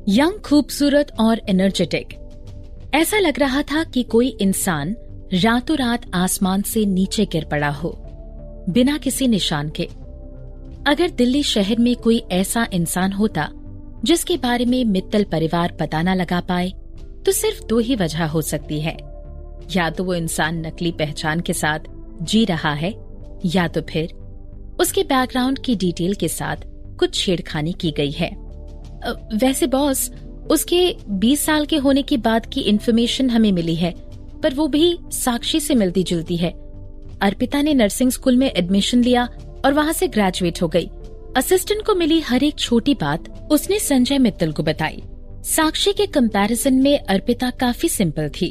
Young, खूबसूरत और energetic. ऐसा लग रहा था कि कोई इंसान रातों रात आसमान से नीचे गिर पड़ा हो, बिना किसी निशान के। अगर दिल्ली शहर में कोई ऐसा इंसान होता जिसके बारे में मित्तल परिवार पता न लगा पाए, तो सिर्फ दो ही वजह हो सकती है। या तो वो इंसान नकली पहचान के साथ जी रहा है, या तो फिर उसके बैकग्राउंड की डिटेल के साथ कुछ छेड़खानी की गई है। वैसे बॉस, उसके 20 साल के होने के बाद की इन्फॉर्मेशन हमें मिली है, पर वो भी साक्षी से मिलती जुलती है। अर्पिता ने नर्सिंग स्कूल में एडमिशन लिया और वहाँ से ग्रेजुएट हो गई। असिस्टेंट को मिली हर एक छोटी बात उसने संजय मित्तल को बताई। साक्षी के कंपैरिजन में अर्पिता काफी सिंपल थी।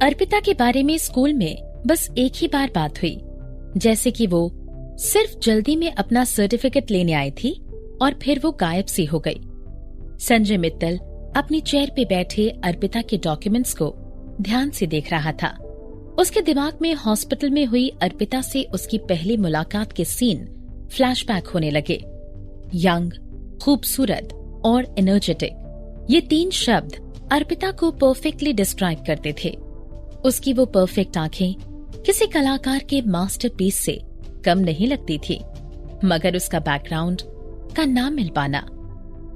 अर्पिता के बारे में स्कूल में बस एक ही बार बात हुई, जैसे कि वो सिर्फ जल्दी में अपना सर्टिफिकेट लेने आई थी और फिर वो गायब सी हो गई। संजय मित्तल अपनी चेयर पे बैठे अर्पिता के डॉक्यूमेंट्स को ध्यान से देख रहा था। उसके दिमाग में हॉस्पिटल में हुई अर्पिता से उसकी पहली मुलाकात के सीन फ्लैशबैक होने लगे। यंग, खूबसूरत और एनर्जेटिक, ये 3 शब्द अर्पिता को परफेक्टली डिस्क्राइब करते थे। उसकी वो परफेक्ट आंखें किसी कलाकार के मास्टरपीस से कम नहीं लगती थी, मगर उसका बैकग्राउंड का ना मिल पाना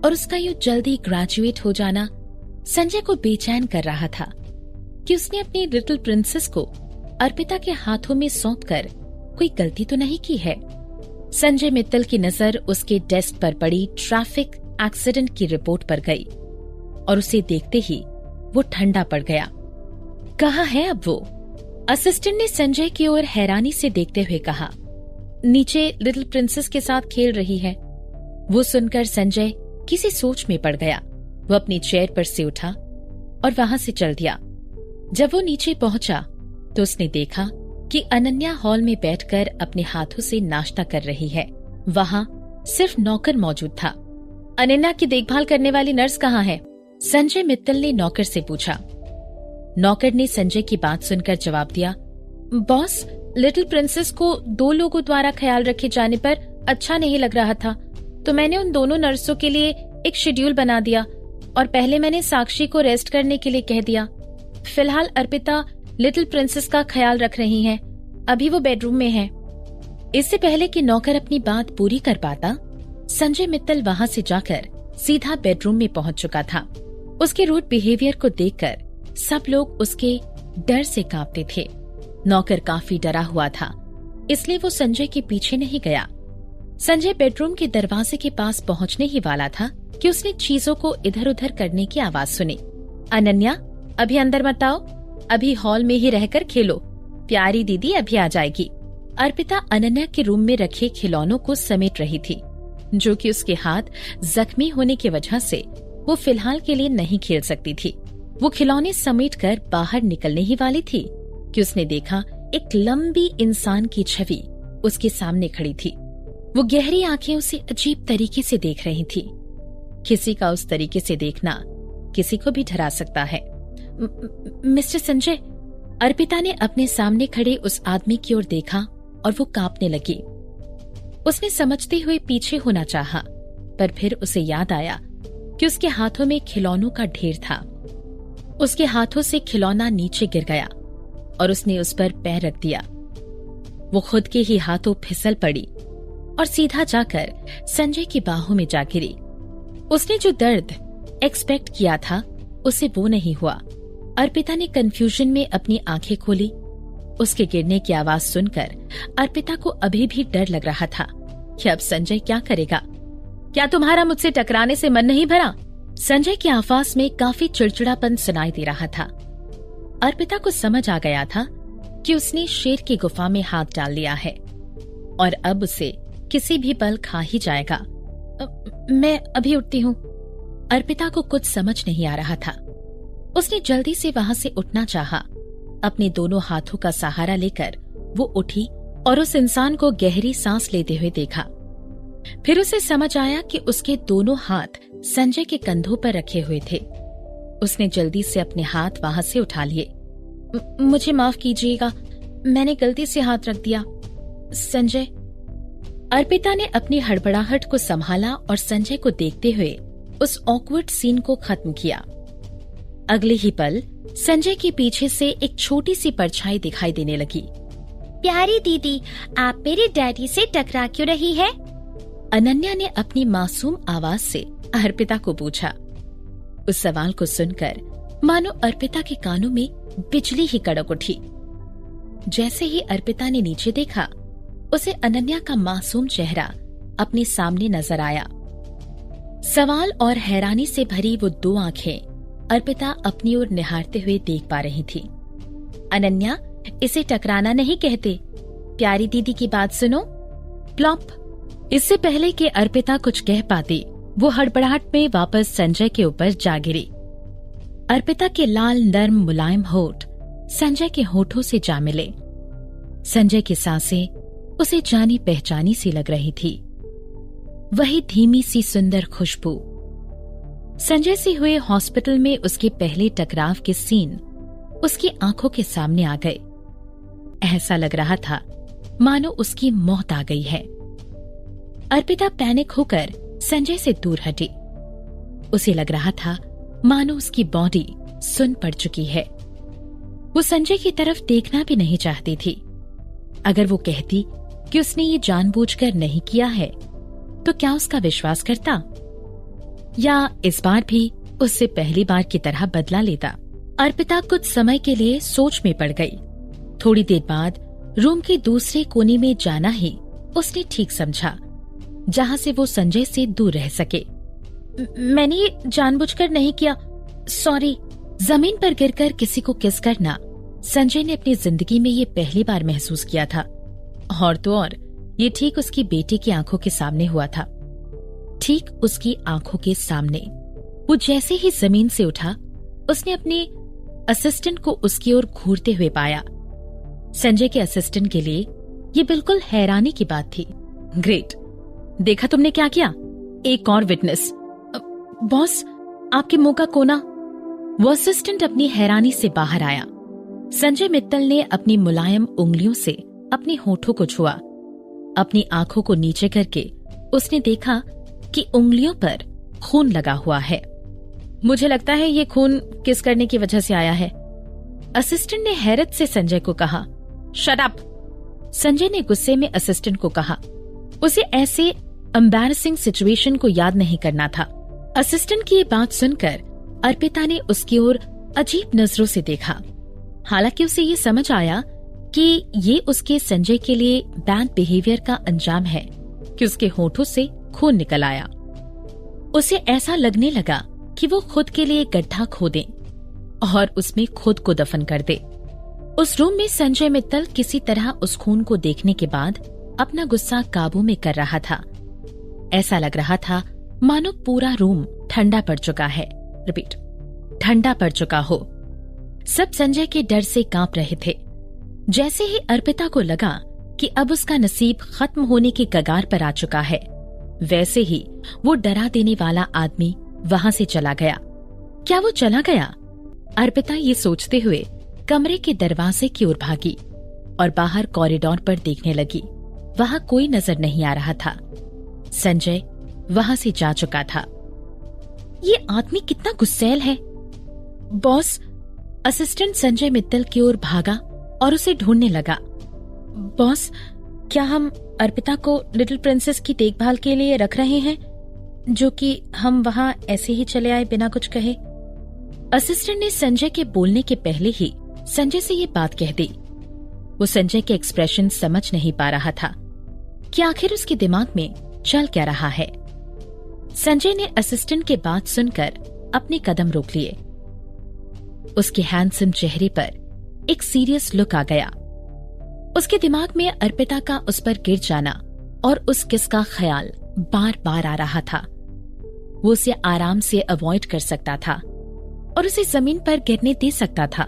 और उसका यूं जल्दी ग्रेजुएट हो जाना संजय को बेचैन कर रहा था कि उसने अपनी लिटिल प्रिंसेस को अर्पिता के हाथों में सौंपकर कोई गलती तो नहीं की है। संजय मित्तल की नजर उसके डेस्क पर पड़ी ट्रैफिक एक्सीडेंट की रिपोर्ट पर गई और उसे देखते ही वो ठंडा पड़ गया। कहाँ है अब वो? असिस्टेंट ने संजय की ओर हैरानी से देखते हुए कहा। नीचे लिटिल प्रिंसेस के साथ खेल रही है। वो सुनकर संजय किसी सोच में पड़ गया। वो अपनी चेयर पर से उठा और वहां से चल दिया। जब वो नीचे पहुंचा तो उसने देखा कि अनन्या हॉल में बैठकर अपने हाथों से नाश्ता कर रही है। वहां सिर्फ नौकर मौजूद था। अनन्या की देखभाल करने वाली नर्स कहाँ है? संजय मित्तल ने नौकर से पूछा। नौकर ने संजय की बात सुनकर जवाब दिया, बॉस, लिटिल प्रिंसेस को 2 लोगों द्वारा ख्याल रखे जाने पर अच्छा नहीं लग रहा था, तो मैंने उन दोनों नर्सों के लिए एक शेड्यूल बना दिया और पहले मैंने साक्षी को रेस्ट करने के लिए कह दिया। फिलहाल अर्पिता लिटिल प्रिंसेस का ख्याल रख रही हैं। अभी वो बेडरूम में है। इससे पहले कि नौकर अपनी बात पूरी कर पाता, संजय मित्तल वहां से जाकर सीधा बेडरूम में पहुंच चुका था। उसके रूड बिहेवियर को देखकर सब लोग उसके डर से कांपते थे। नौकर काफी डरा हुआ था, इसलिए वो संजय के पीछे नहीं गया। संजय बेडरूम के दरवाजे के पास पहुंचने ही वाला था कि उसने चीजों को इधर उधर करने की आवाज सुनी। अनन्या, अभी अंदर मत आओ, अभी हॉल में ही रहकर खेलो, प्यारी दीदी अभी आ जाएगी। अर्पिता अनन्या के रूम में रखे खिलौनों को समेट रही थी, जो कि उसके हाथ जख्मी होने की वजह से वो फिलहाल के लिए नहीं खेल सकती थी। वो खिलौने समेटकर बाहर निकलने ही वाली थी कि उसने देखा एक लंबी इंसान की छवि उसके सामने खड़ी थी। वो गहरी आंखें उसे अजीब तरीके से देख रही थी। किसी का उस तरीके से देखना किसी को भी डरा सकता है। मिस्टर संजय, अर्पिता ने अपने सामने खड़े उस आदमी की ओर देखा और वो कांपने लगी। उसने समझते हुए पीछे होना चाहा, पर फिर उसे याद आया कि उसके हाथों में खिलौनों का ढेर था। उसके हाथों से खिलौना नीचे गिर गया और उसने उस पर पैर रख दिया। वो खुद के ही हाथों फिसल पड़ी और सीधा जाकर संजय की बाहों में जा गिरी। उसने जो दर्द एक्सपेक्ट किया था उसे वो नहीं हुआ। अर्पिता ने कंफ्यूजन में अपनी आंखें खोली। उसके गिरने की आवाज सुनकर अर्पिता को अभी भी डर लग रहा था कि अब संजय क्या करेगा। क्या तुम्हारा मुझसे टकराने से मन नहीं भरा? संजय की आवाज में काफी चिड़चिड़ापन सुनाई दे रहा था। अर्पिता को समझ आ गया था कि उसने शेर की गुफा में हाथ डाल लिया है और अब उसे किसी भी पल खा ही जाएगा। मैं अभी उठती हूँ। अर्पिता को कुछ समझ नहीं आ रहा था। उसने जल्दी से वहां से उठना चाहा। अपने दोनों हाथों का सहारा लेकर वो उठी और उस इंसान को गहरी सांस लेते हुए देखा। फिर उसे समझ आया कि उसके दोनों हाथ संजय के कंधों पर रखे हुए थे। उसने जल्दी से अपने हाथ वहां से उठा लिए। मुझे माफ कीजिएगा, मैंने गलती से हाथ रख दिया। संजय। अर्पिता ने अपनी हड़बड़ाहट को संभाला और संजय को देखते हुए उस ऑकवर्ड सीन को खत्म किया। अगले ही पल संजय के पीछे से एक छोटी सी परछाई दिखाई देने लगी। प्यारी दीदी, आप मेरे डैडी से टकरा क्यों रही है? अनन्या ने अपनी मासूम आवाज से अर्पिता को पूछा। उस सवाल को सुनकर मानो अर्पिता के कानों में बिजली ही कड़क उठी। जैसे ही अर्पिता ने नीचे देखा, उसे अनन्या का मासूम चेहरा अपने सामने नजर आया। सवाल और हैरानी से भरी वो दो आंखें अर्पिता अपनी ओर निहारते हुए देख पा रही थी। अनन्या, इसे टकराना नहीं कहते, प्यारी दीदी की बात सुनो। प्लॉप। इससे पहले कि अर्पिता कुछ कह पाती, वो हड़बड़ाहट में वापस संजय के ऊपर जा गिरी। अर्पिता के लाल नर्म मुलायम होठ संजय के होठों से जा मिले। संजय की सांसें उसे जानी पहचानी सी लग रही थी, वही धीमी सी सुंदर खुशबू। संजय से हुए हॉस्पिटल में उसके पहले टकराव के सीन उसकी आंखों के सामने आ गए। ऐसा लग रहा था मानो उसकी मौत आ गई है। अर्पिता पैनिक होकर संजय से दूर हटी। उसे लग रहा था मानो उसकी बॉडी सुन पड़ चुकी है। वो संजय की तरफ देखना भी नहीं चाहती थी। अगर वो कहती कि उसने ये जानबूझकर नहीं किया है, तो क्या उसका विश्वास करता, या इस बार भी उससे पहली बार की तरह बदला लेता? अर्पिता कुछ समय के लिए सोच में पड़ गई। थोड़ी देर बाद रूम के दूसरे कोने में जाना ही उसने ठीक समझा, जहां से वो संजय से दूर रह सके। मैंने ये जानबूझकर नहीं किया, सॉरी। जमीन पर गिरकर किसी को किस करना संजय ने अपनी जिंदगी में ये पहली बार महसूस किया था। और तो और ये ठीक उसकी बेटी की आंखों के सामने हुआ था। ठीक उसकी आंखों के सामने। वो जैसे ही जमीन से उठा, उसने अपने असिस्टेंट को उसकी ओर घूरते हुए पाया। संजय के असिस्टेंट के लिए ये बिल्कुल हैरानी की बात थी। ग्रेट, देखा तुमने क्या किया? एक और विटनेस। बॉस, आपके मुंह का कोना। वो असिस्टेंट अपनी हैरानी से बाहर आया। संजय मित्तल ने अपनी मुलायम उंगलियों से अपने होठों को छुआ। अपनी आंखों को नीचे करके उसने देखा कि उंगलियों पर खून लगा हुआ है। मुझे लगता है ये खून किस करने की वजह से आया है, असिस्टेंट ने हैरत से संजय को कहा। शट अप, संजय ने गुस्से में असिस्टेंट को कहा। उसे ऐसे एम्बैरसिंग सिचुएशन को याद नहीं करना था। असिस्टेंट की ये बात सुनकर अर्पिता ने उसकी ओर अजीब नजरों से देखा। हालांकि उसे ये समझ आया कि ये उसके संजय के लिए बैड बिहेवियर का अंजाम है कि उसके होठों से खून निकल आया। उसे ऐसा लगने लगा कि वो खुद के लिए गड्ढा खोदे और उसमें खुद को दफन कर दे। उस रूम में संजय मित्तल किसी तरह उस खून को देखने के बाद अपना गुस्सा काबू में कर रहा था। ऐसा लग रहा था मानो पूरा रूम ठंडा पड़ चुका है। रिपीट, ठंडा पड़ चुका हो। सब संजय के डर से कांप रहे थे। जैसे ही अर्पिता को लगा कि अब उसका नसीब खत्म होने की कगार पर आ चुका है, वैसे ही वो डरा देने वाला आदमी वहां से चला गया। क्या वो चला गया? अर्पिता ये सोचते हुए कमरे के दरवाजे की ओर भागी और बाहर कॉरिडोर पर देखने लगी। वहां कोई नजर नहीं आ रहा था। संजय वहां से जा चुका था। ये आदमी कितना गुस्सैल है। बॉस, असिस्टेंट संजय मित्तल की ओर भागा और उसे ढूंढने लगा। बॉस, क्या हम अर्पिता को लिटिल प्रिंसेस की देखभाल के लिए रख रहे हैं, जो कि हम वहां ऐसे ही चले आए बिना कुछ कहे? असिस्टेंट ने संजय के बोलने के पहले ही संजय से ये बात कह दी। वो संजय के एक्सप्रेशन समझ नहीं पा रहा था कि आखिर उसके दिमाग में चल क्या रहा है। संजय ने असिस्टेंट के बात सुनकर अपने कदम रोक लिए। उसके हैंडसम चेहरे पर एक सीरियस लुक आ गया। उसके दिमाग में अर्पिता का उस पर गिर जाना और उस किस का ख्याल बार बार आ रहा था। वो उसे आराम से अवॉइड कर सकता था और उसे जमीन पर गिरने दे सकता था।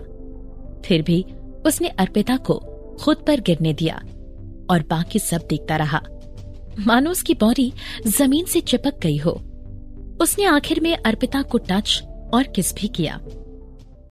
फिर भी उसने अर्पिता को खुद पर गिरने दिया और बाकी सब देखता रहा, मानो उसकी बॉडी जमीन से चिपक गई हो। उसने आखिर में अर्पिता को टच और किस भी किया।